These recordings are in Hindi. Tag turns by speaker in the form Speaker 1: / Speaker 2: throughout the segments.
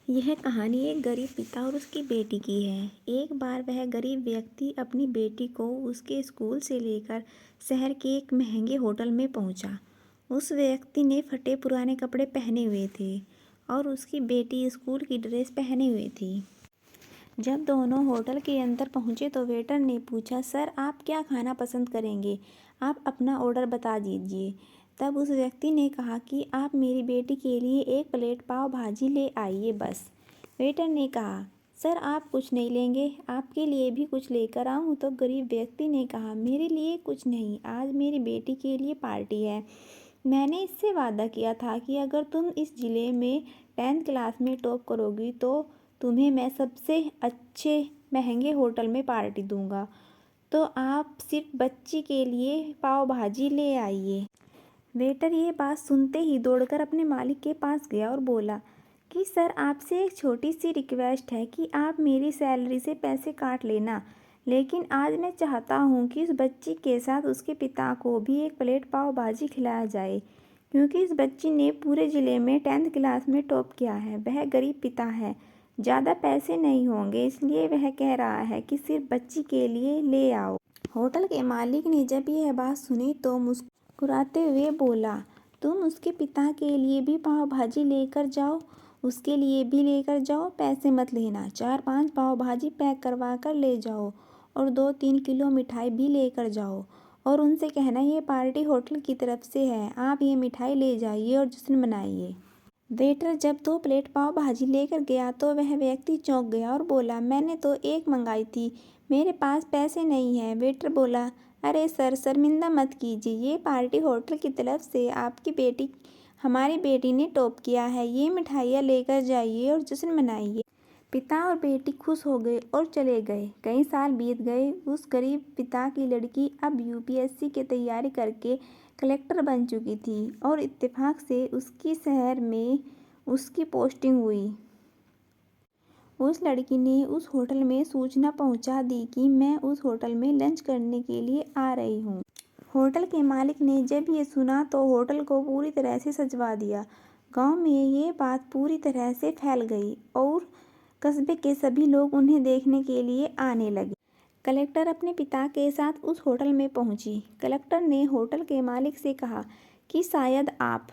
Speaker 1: यह कहानी एक गरीब पिता और उसकी बेटी की है। एक बार वह गरीब व्यक्ति अपनी बेटी को उसके स्कूल से लेकर शहर के एक महंगे होटल में पहुंचा। उस व्यक्ति ने फटे पुराने कपड़े पहने हुए थे और उसकी बेटी स्कूल की ड्रेस पहने हुई थी। जब दोनों होटल के अंदर पहुंचे तो वेटर ने पूछा, सर आप क्या खाना पसंद करेंगे? आप अपना ऑर्डर बता दीजिए। तब उस व्यक्ति ने कहा कि आप मेरी बेटी के लिए एक प्लेट पाव भाजी ले आइए बस। वेटर ने कहा, सर आप कुछ नहीं लेंगे, आपके लिए भी कुछ लेकर आऊं? तो गरीब व्यक्ति ने कहा, मेरे लिए कुछ नहीं, आज मेरी बेटी के लिए पार्टी है। मैंने इससे वादा किया था कि अगर तुम इस जिले में 10th क्लास में टॉप करोगी तो तुम्हें मैं सबसे अच्छे महंगे होटल में पार्टी दूंगा। तो आप सिर्फ बच्ची के लिए पाव भाजी ले आइए। वेटर ये बात सुनते ही दौड़कर अपने मालिक के पास गया और बोला कि सर आपसे एक छोटी सी रिक्वेस्ट है कि आप मेरी सैलरी से पैसे काट लेना, लेकिन आज मैं चाहता हूँ कि उस बच्ची के साथ उसके पिता को भी एक प्लेट पाव भाजी खिलाया जाए, क्योंकि इस बच्ची ने पूरे ज़िले में 10th क्लास में टॉप किया है। वह गरीब पिता है, ज़्यादा पैसे नहीं होंगे, इसलिए वह कह रहा है कि सिर्फ बच्ची के लिए ले आओ। होटल के मालिक ने जब यह बात सुनी तो मुस्कुराते हुए बोला, तुम उसके पिता के लिए भी पाव भाजी लेकर जाओ, उसके लिए भी लेकर जाओ, पैसे मत लेना। 4-5 पाव भाजी पैक करवा कर ले जाओ और 2-3 किलो मिठाई भी लेकर जाओ और उनसे कहना ये पार्टी होटल की तरफ से है, आप ये मिठाई ले जाइए और जश्न मनाइए। वेटर जब 2 प्लेट पाव भाजी लेकर गया तो वह व्यक्ति चौंक गया और बोला, मैंने तो एक मंगाई थी, मेरे पास पैसे नहीं है। वेटर बोला, अरे सर शर्मिंदा मत कीजिए, ये पार्टी होटल की तरफ से हमारी बेटी ने टॉप किया है, ये मिठाइयाँ लेकर जाइए और जश्न मनाइए। पिता और बेटी खुश हो गए और चले गए। कई साल बीत गए। उस गरीब पिता की लड़की अब यूपीएससी की तैयारी करके कलेक्टर बन चुकी थी और इत्तेफाक से उसकी शहर में उसकी पोस्टिंग हुई। उस लड़की ने उस होटल में सूचना पहुंचा दी कि मैं उस होटल में लंच करने के लिए आ रही हूं। होटल के मालिक ने जब ये सुना तो होटल को पूरी तरह से सजवा दिया। गांव में ये बात पूरी तरह से फैल गई और कस्बे के सभी लोग उन्हें देखने के लिए आने लगे। कलेक्टर अपने पिता के साथ उस होटल में पहुंची। कलेक्टर ने होटल के मालिक से कहा कि शायद आप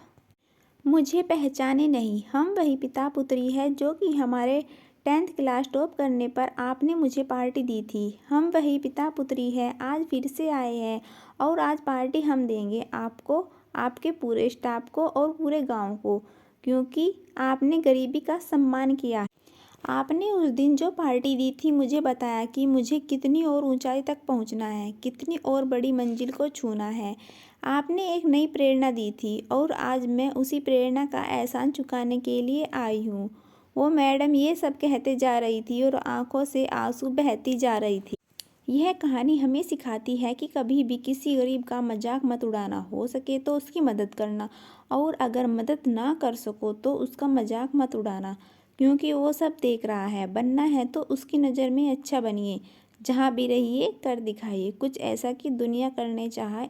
Speaker 1: मुझे पहचाने नहीं, हम वही पिता पुत्री है जो कि हमारे 10th क्लास टॉप करने पर आपने मुझे पार्टी दी थी। हम वही पिता पुत्री है, आज फिर से आए हैं और आज पार्टी हम देंगे आपको, आपके पूरे स्टाफ को और पूरे गांव को, क्योंकि आपने गरीबी का सम्मान किया है। आपने उस दिन जो पार्टी दी थी मुझे बताया कि मुझे कितनी और ऊंचाई तक पहुंचना है, कितनी और बड़ी मंजिल को छूना है। आपने एक नई प्रेरणा दी थी और आज मैं उसी प्रेरणा का एहसान चुकाने के लिए आई हूँ। वो मैडम ये सब कहते जा रही थी और आंखों से आंसू बहती जा रही थी। यह कहानी हमें सिखाती है कि कभी भी किसी गरीब का मजाक मत उड़ाना, हो सके तो उसकी मदद करना और अगर मदद ना कर सको तो उसका मजाक मत उड़ाना, क्योंकि वो सब देख रहा है। बनना है तो उसकी नज़र में अच्छा बनिए, जहाँ भी रहिए कर दिखाइए कुछ ऐसा कि दुनिया करने चाहे।